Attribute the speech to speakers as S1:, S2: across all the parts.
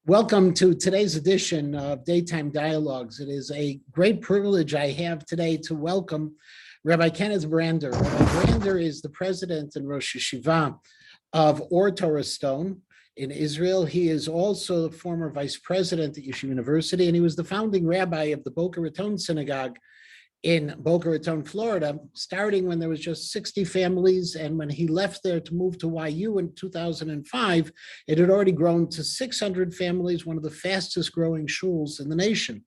S1: Welcome to today's edition of Daytime Dialogues. It is a great privilege I have today to welcome Rabbi Kenneth Brander. Rabbi Brander is the president and Rosh Yeshiva of You Torah Stone in Israel. He is also the former vice president at Yeshiva University, and he was the founding rabbi of the Boca Raton Synagogue in Boca Raton, Florida, starting when there was just 60 families. And when he left there to move to YU in 2005, it had already grown to 600 families, one of the fastest growing shuls in the nation.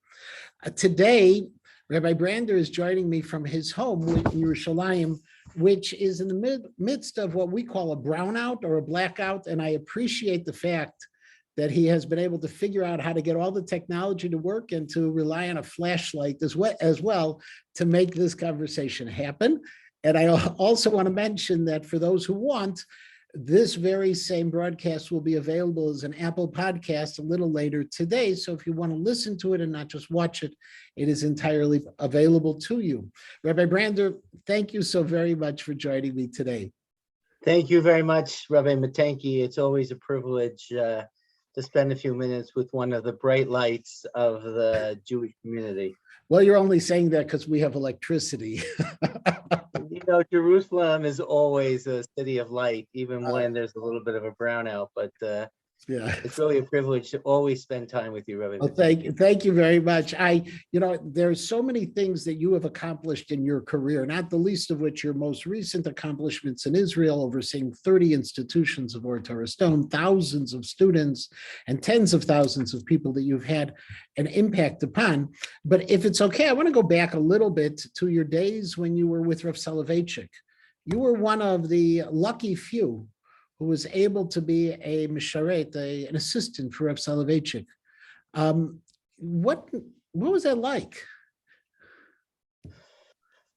S1: Today, Rabbi Brander is joining me from his home in Yerushalayim, which is in the midst of what we call a brownout or a blackout. And I appreciate the fact that he has been able to figure out how to get all the technology to work and to rely on a flashlight as well to make this conversation happen. And I also want to mention that for those who want, this very same broadcast will be available as an Apple podcast a little later today. So if you want to listen to it and not just watch it, it is entirely available to you. Rabbi Brander, thank you so very much for joining me today.
S2: Thank you very much, Rabbi Matenki. It's always a privilege to spend a few minutes with one of the bright lights of the Jewish community.
S1: Well, you're only saying that because we have electricity.
S2: You know, Jerusalem is always a city of light, even when there's a little bit of a brownout, but yeah, it's really a privilege to always spend time with you, Rabbi.
S1: Well, thank you very much. There's so many things that you have accomplished in your career, not the least of which your most recent accomplishments in Israel, overseeing 30 institutions of You Torah Stone, thousands of students, and tens of thousands of people that you've had an impact upon. But if it's okay, I want to go back a little bit to your days when you were with Rav Soloveitchik. You were one of the lucky few who was able to be a misharet, an assistant for Rav Soloveitchik. What was that like?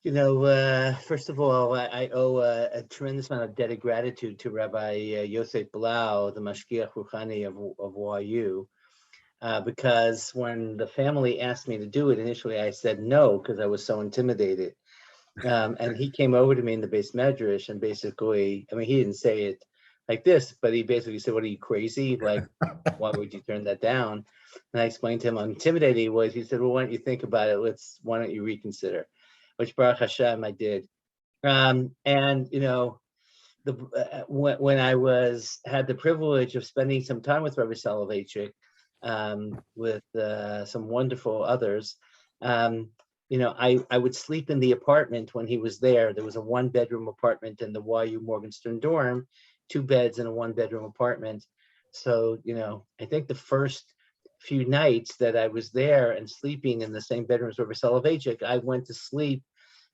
S2: You know, first of all, I owe a tremendous amount of debt of gratitude to Rabbi Yosef Blau, the Mashgiach Ruchani of YU, because when the family asked me to do it, initially I said no, because I was so intimidated. And he came over to me in the Beis Medrash and basically, I mean, he didn't say it like this, but he basically said, "What are you, crazy? Like, why would you turn that down?" And I explained to him how intimidated he was. He said, "Well, why don't you think about it? Why don't you reconsider?" Which Baruch Hashem, I did. And you know, when I had the privilege of spending some time with Rabbi Soloveitchik, with some wonderful others, you know, I would sleep in the apartment when he was there. There was a 1-bedroom apartment in the YU Morgenstern dorm, 2 beds in a 1-bedroom apartment. So, you know, I think the first few nights that I was there and sleeping in the same bedroom as Rabbi Soloveitchik, I went to sleep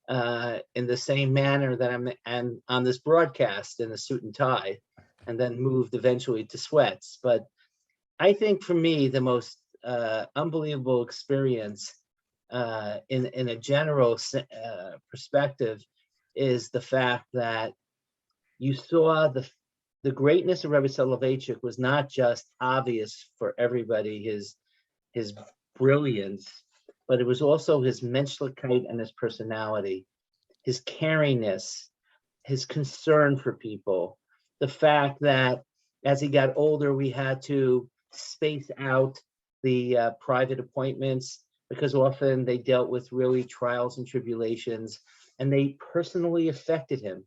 S2: in the same manner that I'm on this broadcast, in a suit and tie, and then moved eventually to sweats. But I think for me, the most unbelievable experience in a general perspective is the fact that you saw the greatness of Rabbi Soloveitchik was not just obvious for everybody, his brilliance, but it was also his menschlichkeit and his personality, his caringness, his concern for people. The fact that as he got older, we had to space out the private appointments because often they dealt with really trials and tribulations, and they personally affected him.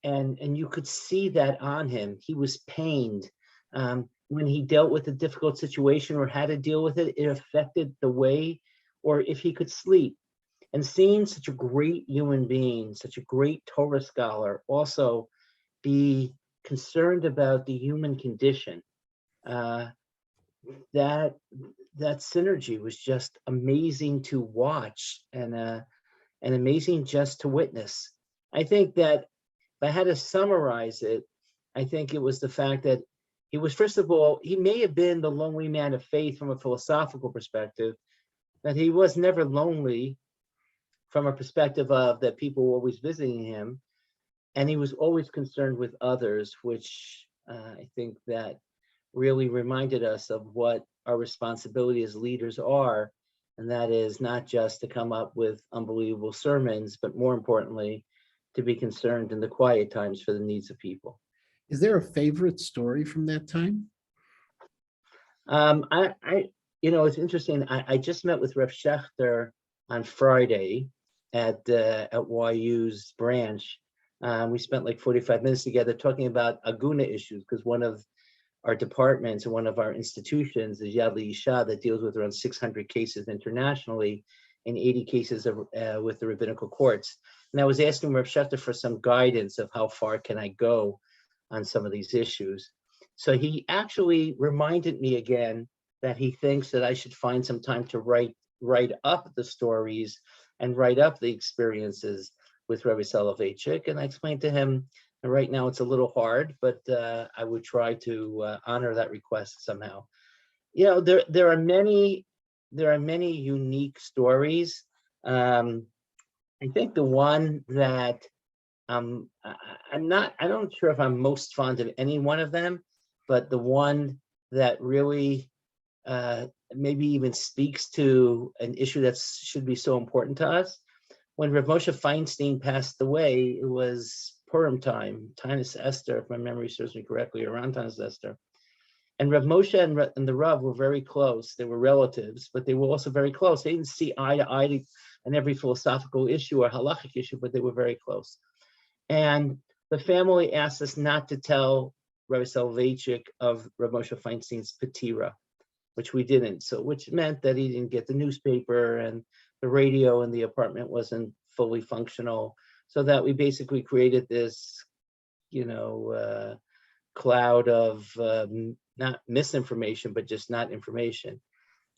S2: And you could see that on him. He was pained. When he dealt with a difficult situation or had to deal with it, it affected the way, or if he could sleep. And seeing such a great human being, such a great Torah scholar, also be concerned about the human condition, that synergy was just amazing to watch and amazing just to witness. I think that if I had to summarize it, I think it was the fact that he was, first of all, he may have been the lonely man of faith from a philosophical perspective, that he was never lonely from a perspective of that people were always visiting him, and he was always concerned with others, which I think that really reminded us of what our responsibility as leaders are, and that is not just to come up with unbelievable sermons, but more importantly, to be concerned in the quiet times for the needs of people.
S1: Is there a favorite story from that time?
S2: It's interesting. I just met with Reb Schechter on Friday at YU's branch. We spent like 45 minutes together talking about Aguna issues, because one of our departments and one of our institutions is Yad L'Isha, that deals with around 600 cases internationally and 80 cases with the rabbinical courts. And I was asking Reb Schechter for some guidance of how far can I go on some of these issues. So he actually reminded me again that he thinks that I should find some time to write up the stories and write up the experiences with Rabbi Soloveitchik. And I explained to him, right now it's a little hard, but I would try to honor that request somehow. There are many unique stories. I think the one that I'm not sure if I'm most fond of any one of them, but the one that really maybe even speaks to an issue that should be so important to us. When Rav Moshe Feinstein passed away, it was Purim time, Tanis Esther, if my memory serves me correctly, around Tanis Esther. And Rav Moshe and the Rav were very close. They were relatives, but they were also very close. They didn't see eye to eye on every philosophical issue or halachic issue, but they were very close. And the family asked us not to tell Rabbi Soloveitchik of Rav Moshe Feinstein's Petira, which we didn't. So, which meant that he didn't get the newspaper and the radio in the apartment wasn't fully functional. So that we basically created this, cloud of not misinformation, but just not information.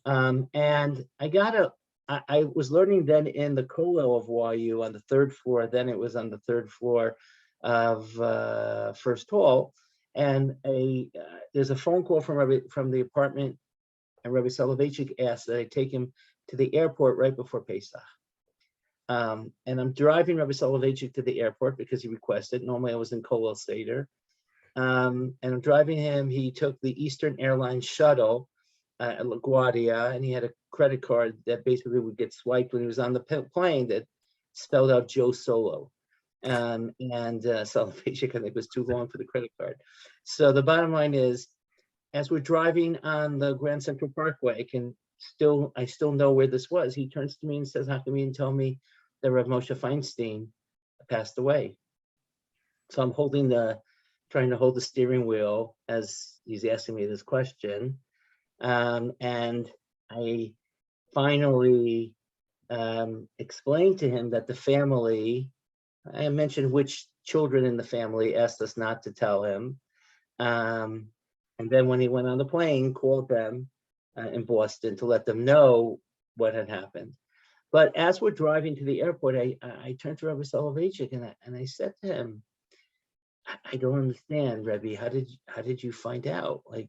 S2: And I was learning then in the kollel of YU on the third floor. Then it was on the third floor of First Hall. And there's a phone call from the apartment, and Rabbi Soloveitchik asked that I take him to the airport right before Pesach. And I'm driving Rabbi Soloveitchik to the airport because he requested. Normally I was in Kollel Seder. And I'm driving him. He took the Eastern Airlines shuttle at LaGuardia, and he had a credit card that basically would get swiped when he was on the plane that spelled out Joe Solo. And Soloveitchik, I think, was too long for the credit card. So the bottom line is, as we're driving on the Grand Central Parkway, I still know where this was. He turns to me and says, "How come you didn't tell me that Rav Moshe Feinstein passed away?" So I'm trying to hold the steering wheel as he's asking me this question. And I finally explained to him that the family, I mentioned which children in the family asked us not to tell him. And then when he went on the plane, called them in Boston to let them know what had happened. But as we're driving to the airport, I turned to Rabbi Soloveitchik and I said to him, "I don't understand, Rebbe. How did you find out? Like,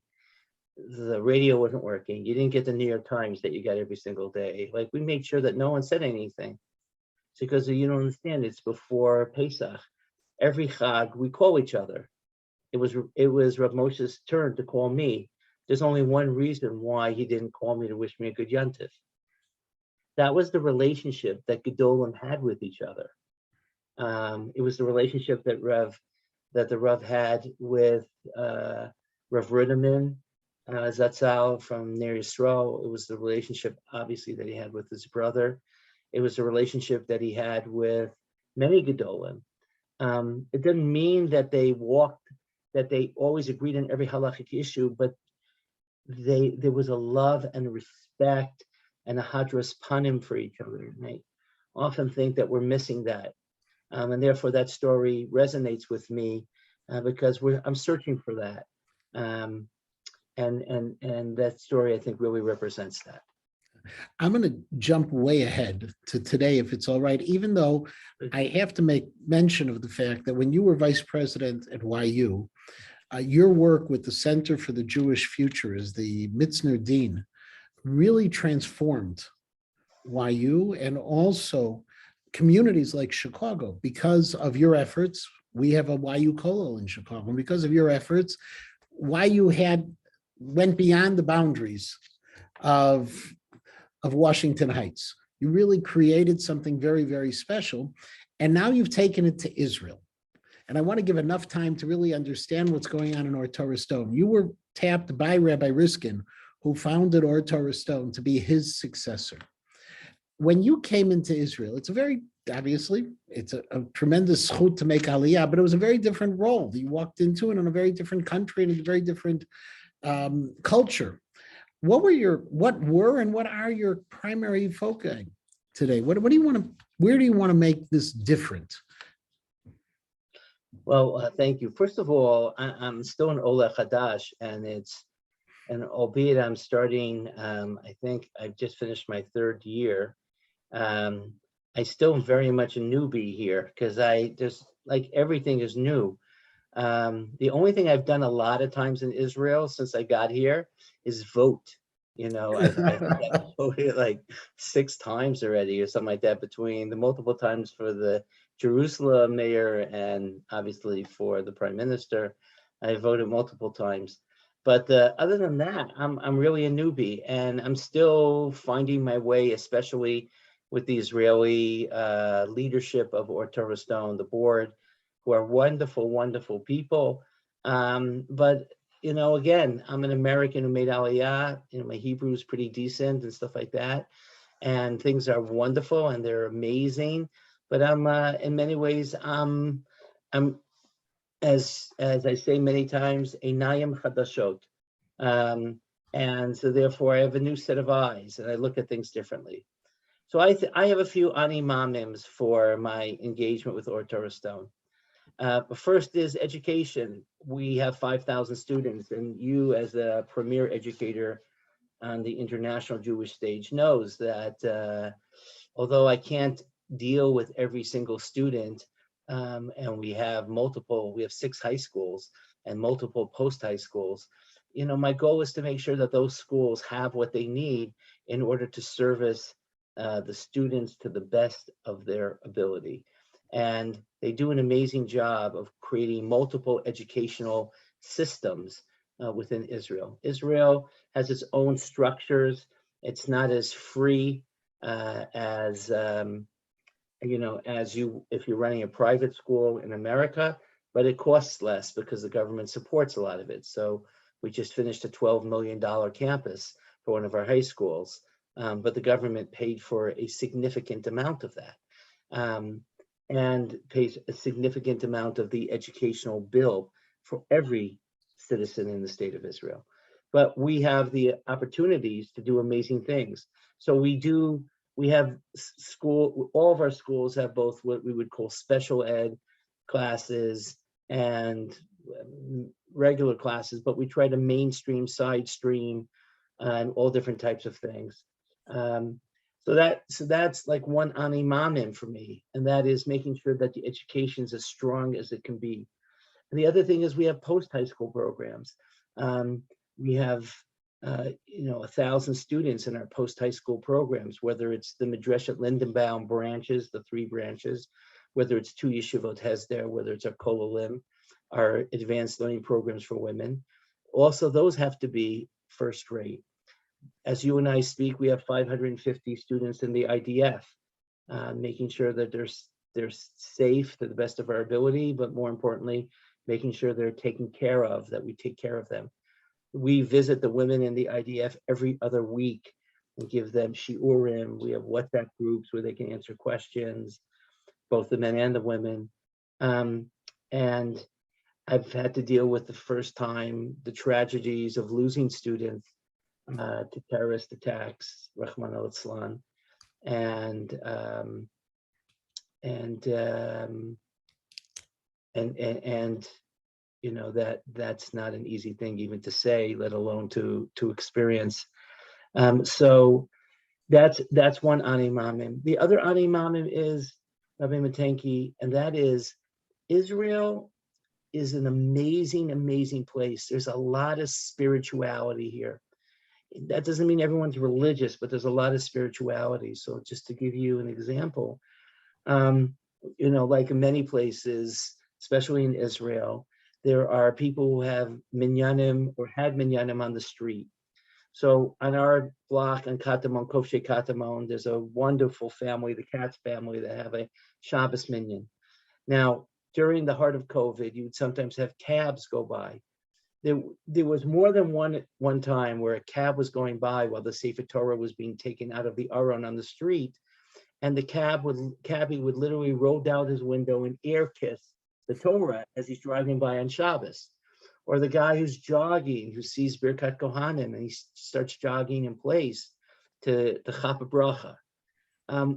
S2: the radio wasn't working. You didn't get the New York Times that you get every single day. Like, we made sure that no one said anything." It's because you don't understand. It's before Pesach. Every Chag we call each other. It was Rav Moshe's turn to call me. There's only one reason why he didn't call me to wish me a good Yontif. That was the relationship that Gedolim had with each other. It was the relationship that the Rav had with Rav Rideman, Zatzal from Ner Yisrael. It was the relationship, obviously, that he had with his brother. It was the relationship that he had with many Gedolim. It didn't mean that they always agreed on every halachic issue, but there was a love and a respect and a hadras panim for each other. And I often think that we're missing that. And therefore that story resonates with me because I'm searching for that. And that story, I think, really represents that.
S1: I'm going to jump way ahead to today, if it's all right, even though I have to make mention of the fact that when you were vice president at YU, your work with the Center for the Jewish Future as the Mitzner Dean really transformed YU and also communities like Chicago. Because of your efforts, we have a YU Kollel in Chicago. And because of your efforts, YU went beyond the boundaries of Washington Heights. You really created something very, very special. And now you've taken it to Israel. And I want to give enough time to really understand what's going on in our Torah Stone. You were tapped by Rabbi Riskin, who founded Or Torah Stone, to be his successor. When you came into Israel, it's a tremendous zchut to make aliyah, but it was a very different role. You walked into it in a very different country and a very different culture. What were and what are your primary foci today? Where do you want to make this different?
S2: Well, thank you. First of all, I'm still an Ole Chadash, and albeit I'm starting, I think I've just finished my third year. I still am very much a newbie here because just like everything is new. The only thing I've done a lot of times in Israel since I got here is vote. I've voted like 6 times already or something like that, between the multiple times for the Jerusalem mayor and obviously for the prime minister. I voted multiple times. But other than that, I'm really a newbie, and I'm still finding my way, especially with the Israeli leadership of Or Torah Stone, the board, who are wonderful, wonderful people. But again, I'm an American who made Aliyah. My Hebrew is pretty decent and stuff like that, and things are wonderful and they're amazing. But I'm in many ways, I'm as I say many times, einayim chadashot, and so therefore I have a new set of eyes and I look at things differently. So I have a few ani mamims for my engagement with Or Torah Stone. First is education. We have 5,000 students, and you, as a premier educator on the international Jewish stage, knows that although I can't deal with every single student, and we have 6 high schools and multiple post-high schools, my goal is to make sure that those schools have what they need in order to service the students to the best of their ability. And they do an amazing job of creating multiple educational systems within Israel. Israel has its own structures. It's not as free as if you're running a private school in America, but it costs less because the government supports a lot of it. So we just finished a $12 million campus for one of our high schools, but the government paid for a significant amount of that. And pays a significant amount of the educational bill for every citizen in the state of Israel. But we have the opportunities to do amazing things. So we have all of our schools have both what we would call special ed classes and regular classes, but we try to mainstream, side stream, and all different types of things. So that's like one ani mamim for me, and that is making sure that the education is as strong as it can be. And the other thing is we have post-high school programs. We have 1,000 students in our post-high school programs, whether it's the Midreshet Lindenbaum branches, the 3 branches, whether it's 2 Yeshivot Hesder, whether it's our Kololim, our advanced learning programs for women. Also, those have to be first rate. As you and I speak, we have 550 students in the IDF, making sure that they're safe to the best of our ability, but more importantly, making sure they're taken care of, that we take care of them. We visit the women in the IDF every other week and give them shiurim. We have WhatsApp groups where they can answer questions, both the men and the women. And I've had to deal with the first time the tragedies of losing students to terrorist attacks, Rahman al-Islam, and that's not an easy thing even to say, let alone to experience. So that's one ani mamim. The other ani mamim is Rabbi Matenki, and that is Israel is an amazing, amazing place. There's a lot of spirituality here. That doesn't mean everyone's religious, but there's a lot of spirituality. So just to give you an example, like in many places, especially in Israel, there are people who have minyanim or had minyanim on the street. So on our block on Katamon, Kofshe Katamon, there's a wonderful family, the Katz family, that have a Shabbos minyan. Now, during the heart of COVID, you would sometimes have cabs go by. there was more than one time where a cab was going by while the Sefer Torah was being taken out of the Aron on the street, and the cabbie would literally roll down his window and air kiss the Torah as he's driving by on Shabbos. Or the guy who's jogging, who sees Birkat Kohanim, and he starts jogging in place to the Chapa Bracha.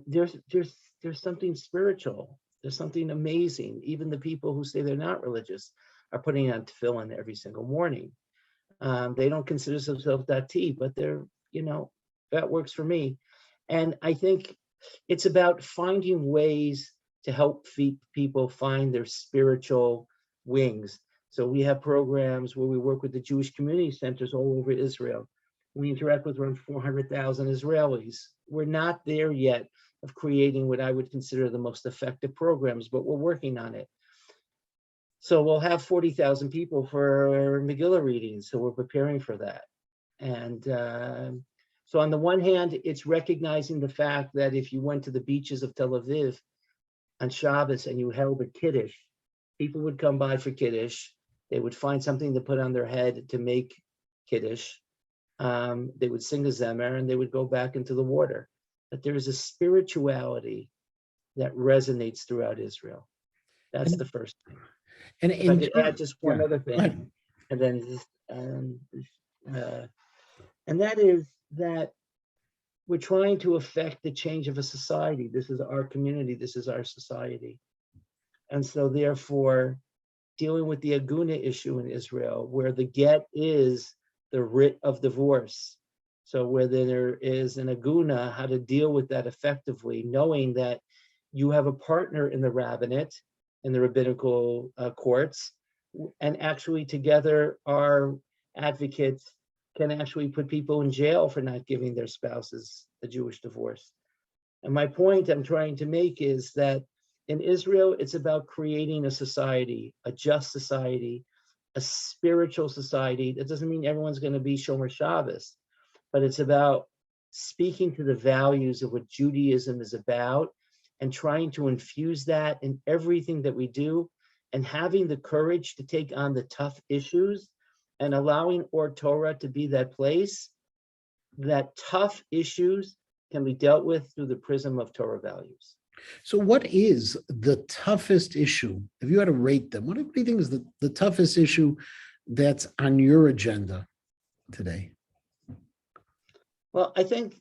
S2: There's something spiritual. There's something amazing. Even the people who say they're not religious are putting on tefillin every single morning. They don't consider themselves dati, but they're, that works for me. And I think it's about finding ways to help people find their spiritual wings. So we have programs where we work with the Jewish community centers all over Israel. We interact with around 400,000 Israelis. We're not there yet of creating what I would consider the most effective programs, but we're working on it. So we'll have 40,000 people for Megillah readings. So we're preparing for that. And so on the one hand, it's recognizing the fact that if you went to the beaches of Tel Aviv on Shabbos and you held a Kiddush, people would come by for Kiddush. They would find something to put on their head to make Kiddush. They would sing a Zemer and they would go back into the water. But there is a spirituality that resonates throughout Israel. That's the first thing.
S1: And
S2: if I could add just one other thing, and then and that is that we're trying to affect the change of a society. This is our community. This is our society. And so therefore, dealing with the aguna issue in Israel, where the get is the writ of divorce. So where there is an aguna, how to deal with that effectively, knowing that you have a partner in the Rabbinute, in the rabbinical courts, and actually together our advocates can actually put people in jail for not giving their spouses a Jewish divorce. And my point I'm trying to make is that in Israel, it's about creating a society, a just society, a spiritual society. That doesn't mean everyone's going to be Shomer Shabbos, but it's about speaking to the values of what Judaism is about and trying to infuse that in everything that we do, and having the courage to take on the tough issues and allowing Or Torah to be that place that tough issues can be dealt with through the prism of Torah values.
S1: So what is the toughest issue? If you had to rate them, what do you think is the toughest issue that's on your agenda today?
S2: Well, I think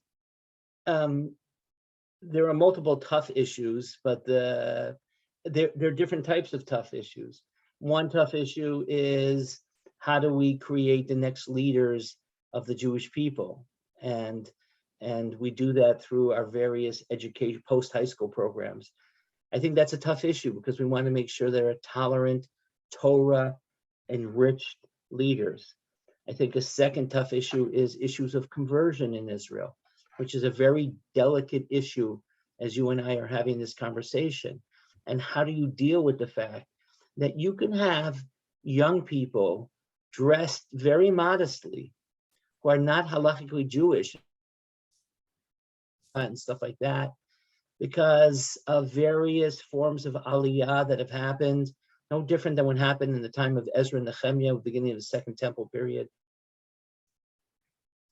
S2: there are multiple tough issues, but there are different types of tough issues. One tough issue is, how do we create the next leaders of the Jewish people? And we do that through our various education post-high school programs. I think that's a tough issue because we want to make sure there are tolerant, Torah-enriched leaders. I think a second tough issue is issues of conversion in Israel, which is a very delicate issue as you and I are having this conversation. And how do you deal with the fact that you can have young people dressed very modestly who are not halachically Jewish and stuff like that, because of various forms of aliyah that have happened, no different than what happened in the time of Ezra and Nehemiah, beginning of the Second Temple period.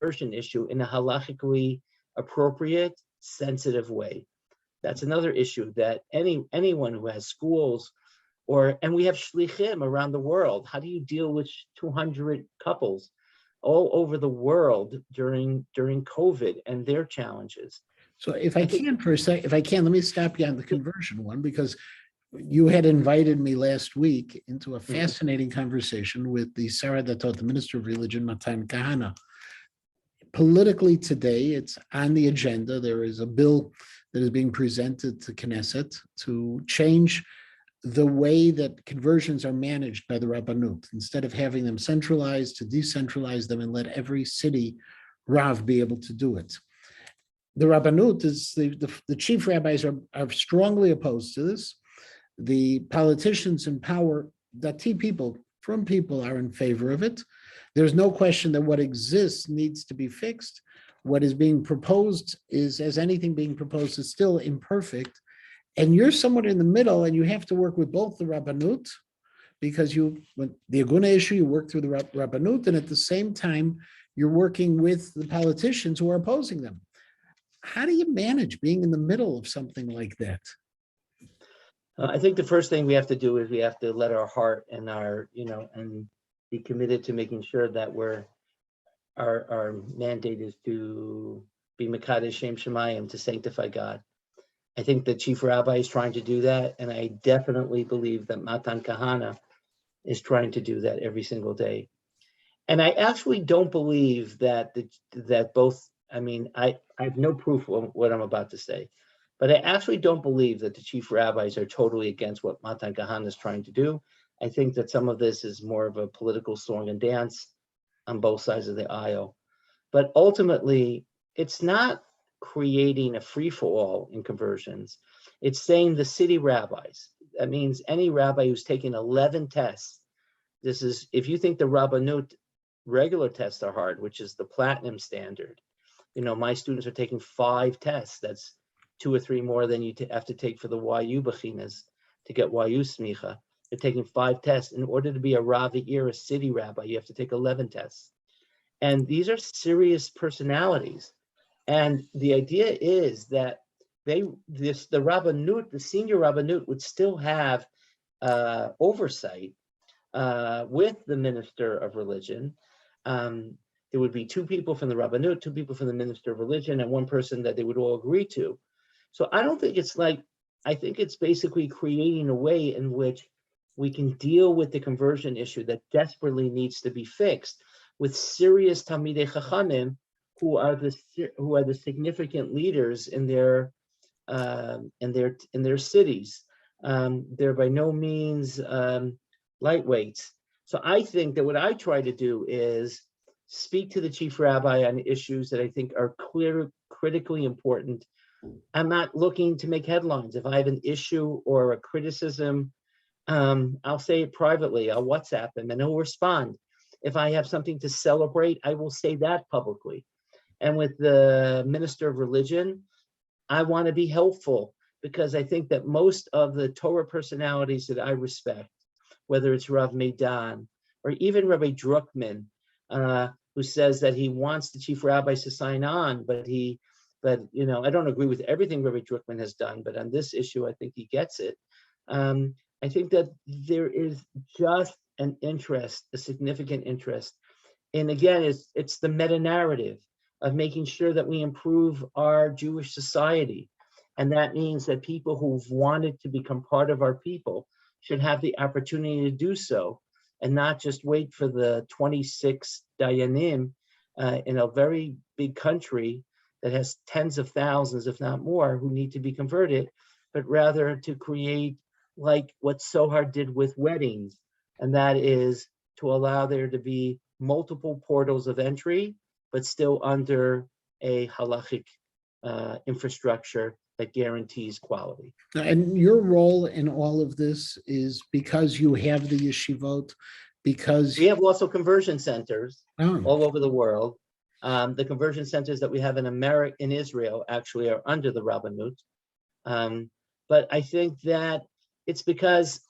S2: Conversion issue in a halachically appropriate, sensitive way. That's another issue that anyone who has schools, and we have shlichim around the world. How do you deal with 200 couples all over the world during COVID and their challenges?
S1: So if I can for a second, let me stop you on the conversion one, because you had invited me last week into a fascinating conversation with the Sarah Datot, the Minister of Religion, Matan Kahana. Politically today, it's on the agenda. There is a bill that is being presented to Knesset to change the way that conversions are managed by the Rabbinute. Instead of having them centralized, to decentralize them and let every city Rav be able to do it. The Rabbinute is the chief rabbis are strongly opposed to this. The politicians in power, Dati people, from people, are in favor of it. There's no question that what exists needs to be fixed. What is being proposed is, as anything being proposed, is still imperfect. And you're somewhat in the middle, and you have to work with both the Rabbinute, because when the Aguna issue, you work through the Rabbinute, and at the same time, you're working with the politicians who are opposing them. How do you manage being in the middle of something like that?
S2: I think the first thing we have to do is we have to let our heart and and be committed to making sure that our mandate is to be Mekadesh Shem Shemayim, to sanctify God. I think the chief rabbi is trying to do that, and I definitely believe that Matan Kahana is trying to do that every single day. And I actually don't believe that both. I mean, I have no proof of what I'm about to say, but I actually don't believe that the chief rabbis are totally against what Matan Kahana is trying to do. I think that some of this is more of a political song and dance on both sides of the aisle. But ultimately, it's not creating a free-for-all in conversions. It's saying the city rabbis. That means any rabbi who's taken 11 tests. This is, if you think the Rabbinute regular tests are hard, which is the platinum standard. My students are taking 5 tests. That's 2 or 3 more than you have to take for the YU Bechinas to get YU Smicha. They're taking 5 tests. In order to be a Rav Ir, a city rabbi, you have to take 11 tests. And these are serious personalities. And the idea is that the Rabbinute, the senior Rabbinute, would still have oversight with the minister of religion. There would be 2 people from the Rabbinute, 2 people from the minister of religion, and 1 person that they would all agree to. So I don't think it's I think it's basically creating a way in which we can deal with the conversion issue that desperately needs to be fixed with serious Talmidei Chachamim who are the significant leaders in their cities. They're by no means lightweights. So I think that what I try to do is speak to the chief rabbi on issues that I think are critically important. I'm not looking to make headlines. If I have an issue or a criticism, I'll say it privately. I'll WhatsApp him and he'll respond. If I have something to celebrate, I will say that publicly. And with the minister of religion, I want to be helpful because I think that most of the Torah personalities that I respect, whether it's Rav Meidan or even Rabbi Druckman, who says that he wants the chief rabbis to sign on, but I don't agree with everything Rabbi Druckman has done, but on this issue, I think he gets it. I think that there is just an interest, a significant interest. And again, it's the meta-narrative of making sure that we improve our Jewish society. And that means that people who've wanted to become part of our people should have the opportunity to do so and not just wait for the 26 Dayanim in a very big country that has tens of thousands, if not more, who need to be converted, but rather to create like what Sohar did with weddings, and that is to allow there to be multiple portals of entry, but still under a halachic infrastructure that guarantees quality.
S1: And your role in all of this is because you have the yeshivot, because
S2: we have also conversion centers all over the world. The conversion centers that we have in Israel actually are under the Rabbinute. But I think that it's because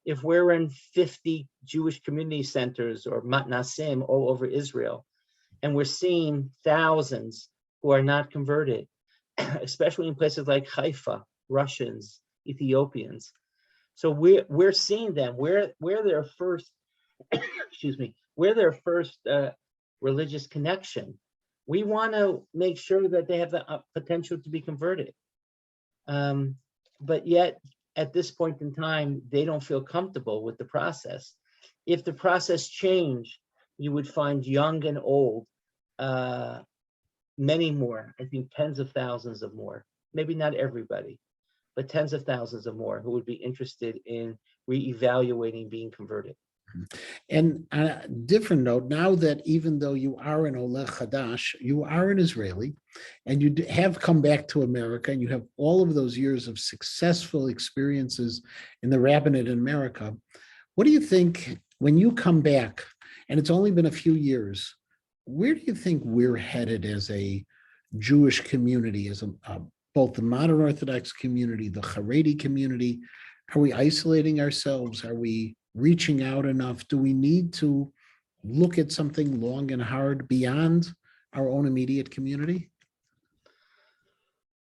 S2: if we're in 50 Jewish community centers or matnasim all over Israel, and we're seeing thousands who are not converted, especially in places like Haifa, Russians, Ethiopians. So we're seeing them. We're their first, we're their first religious connection. We want to make sure that they have the potential to be converted. But yet, at this point in time, they don't feel comfortable with the process. If the process changed, you would find young and old, many more, I think tens of thousands of more, maybe not everybody, but tens of thousands of more who would be interested in reevaluating being converted.
S1: And on a different note, now that even though you are an Oleh Chadash, you are an Israeli, and you have come back to America, and you have all of those years of successful experiences in the Rabbinate in America, what do you think when you come back, and it's only been a few years, where do you think we're headed as a Jewish community, as both the modern Orthodox community, the Haredi community? Are we isolating ourselves? Are we reaching out enough? Do we need to look at something long and hard beyond our own immediate community?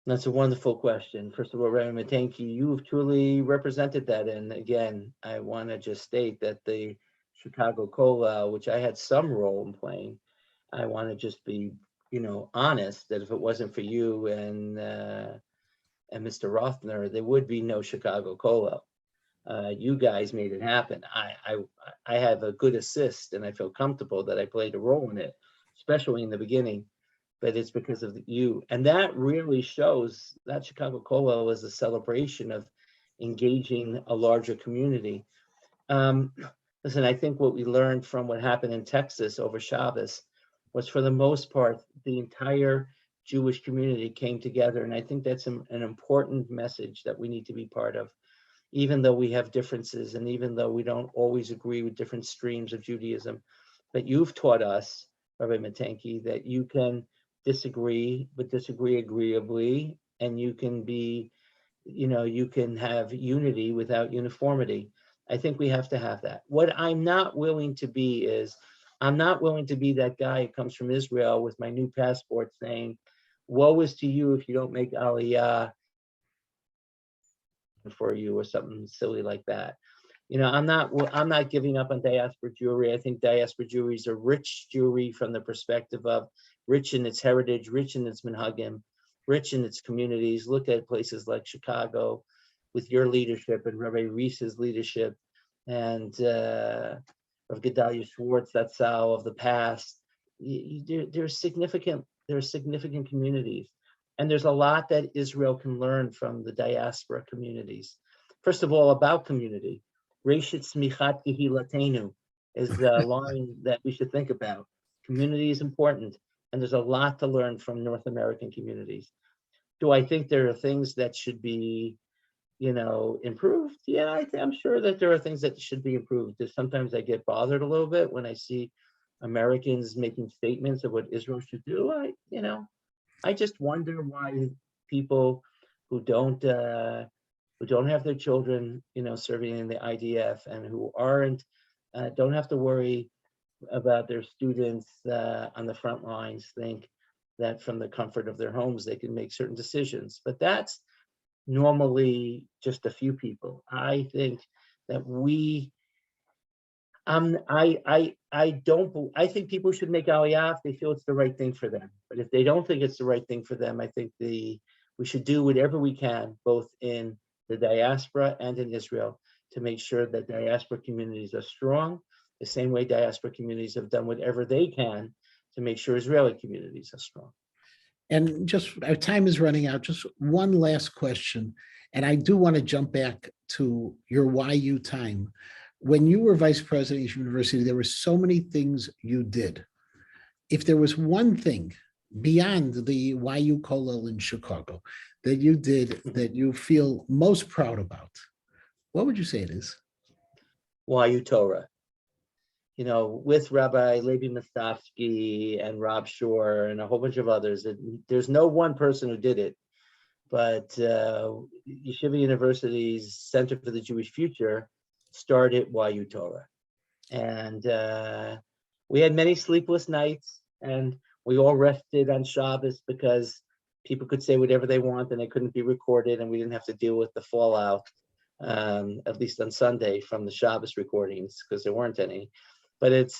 S2: That's a wonderful question. First of all, Rabbinute, thank you. You've truly represented that. And again, I want to just state that the Chicago Kollel, which I had some role in playing, I want to just be, honest that if it wasn't for you and Mr. Rothner, there would be no Chicago Kollel. You guys made it happen. I have a good assist, and I feel comfortable that I played a role in it, especially in the beginning. But it's because of you. And that really shows that Chicago Kollel is a celebration of engaging a larger community. Listen, I think what we learned from what happened in Texas over Shabbos was, for the most part, the entire Jewish community came together. And I think that's an important message that we need to be part of, even though we have differences and even though we don't always agree with different streams of Judaism. But you've taught us, Rabbi Matanki, that you can disagree, but disagree agreeably, and you can be, you can have unity without uniformity. I think we have to have that. What I'm not willing to be is, I'm not willing to be that guy who comes from Israel with my new passport saying, woe is to you if you don't make Aliyah for you, or something silly like that. I'm not giving up on diaspora Jewry. I think diaspora Jewry is a rich Jewry from the perspective of rich in its heritage, rich in its minhagim, rich in its communities. Look at places like Chicago with your leadership and Rabbi Reese's leadership, and of Gedalia Schwartz, that's Sal of the past. There's significant communities. And there's a lot that Israel can learn from the diaspora communities. First of all, about community. Reshit smichat kehilatenu is a line that we should think about. Community is important, and there's a lot to learn from North American communities. Do I think there are things that should be, improved? Yeah, I'm sure that there are things that should be improved. Sometimes I get bothered a little bit when I see Americans making statements of what Israel should do. I just wonder why people who don't have their children, serving in the IDF, and who don't have to worry about their students on the front lines, think that from the comfort of their homes they can make certain decisions. But that's normally just a few people. I think that I think people should make Aliyah if they feel it's the right thing for them. But if they don't think it's the right thing for them, I think we should do whatever we can, both in the diaspora and in Israel, to make sure that diaspora communities are strong, the same way diaspora communities have done whatever they can to make sure Israeli communities are strong.
S1: And just, our time is running out. Just one last question. And I do want to jump back to your YU time. When you were vice president of university, there were so many things you did. If there was one thing beyond the YU Kollel in Chicago that you did that you feel most proud about, what would you say it is?
S2: You Torah. With Rabbi Levi Mostafsky and Rob Shore and a whole bunch of others, there's no one person who did it, but Yeshiva University's Center for the Jewish Future started YU Torah. And we had many sleepless nights, and we all rested on Shabbos because people could say whatever they want and they couldn't be recorded, and we didn't have to deal with the fallout, at least on Sunday, from the Shabbos recordings, because there weren't any. But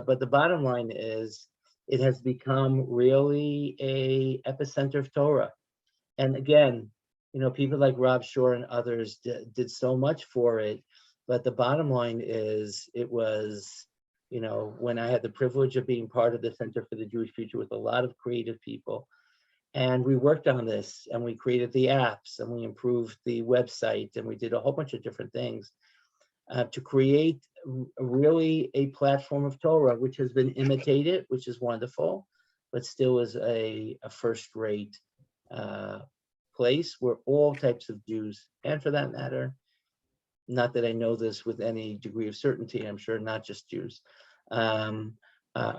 S2: but the bottom line is, it has become really a epicenter of Torah. And again, people like Rob Shore and others did so much for it. But the bottom line is, it was, when I had the privilege of being part of the Center for the Jewish Future with a lot of creative people, and we worked on this, and we created the apps, and we improved the website, and we did a whole bunch of different things to create really a platform of Torah, which has been imitated, which is wonderful, but still is a first-rate place where all types of Jews, and for that matter, not that I know this with any degree of certainty, I'm sure not just Jews,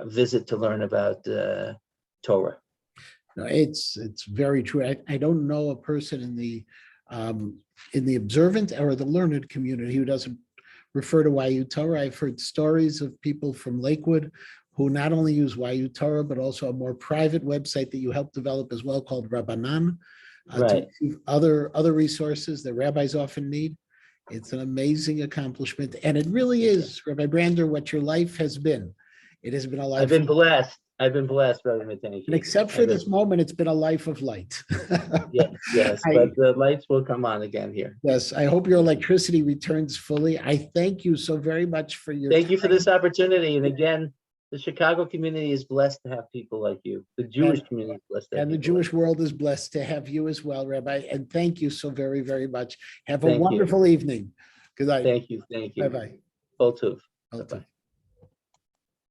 S2: visit to learn about Torah.
S1: No, it's very true. I don't know a person in the observant or the learned community who doesn't refer to You Torah. I've heard stories of people from Lakewood who not only use You Torah, but also a more private website that you helped develop as well called Rabbinute, to
S2: Right.
S1: receive other resources that rabbis often need. It's an amazing accomplishment. And it really is, Rabbi Brander, what your life has been. It has been a life.
S2: I've been blessed. I've been blessed, Rabbinute. Thank
S1: And
S2: you.
S1: except for this moment, it's been a life of light.
S2: Yes, but the lights will come on again here.
S1: Yes, I hope your electricity returns fully. I thank you so very much for your
S2: Thank you for
S1: time.
S2: this opportunity. And again, the Chicago community is blessed to have people like you. The Jewish community is blessed to have
S1: And the
S2: people like
S1: Jewish world is blessed to have you as well, Rabbi. And thank you so very, very much. Have a
S2: Thank you.
S1: wonderful evening. Good night.
S2: Thank you. Thank you.
S1: Bye-bye.
S2: Kol Tov.
S1: All right.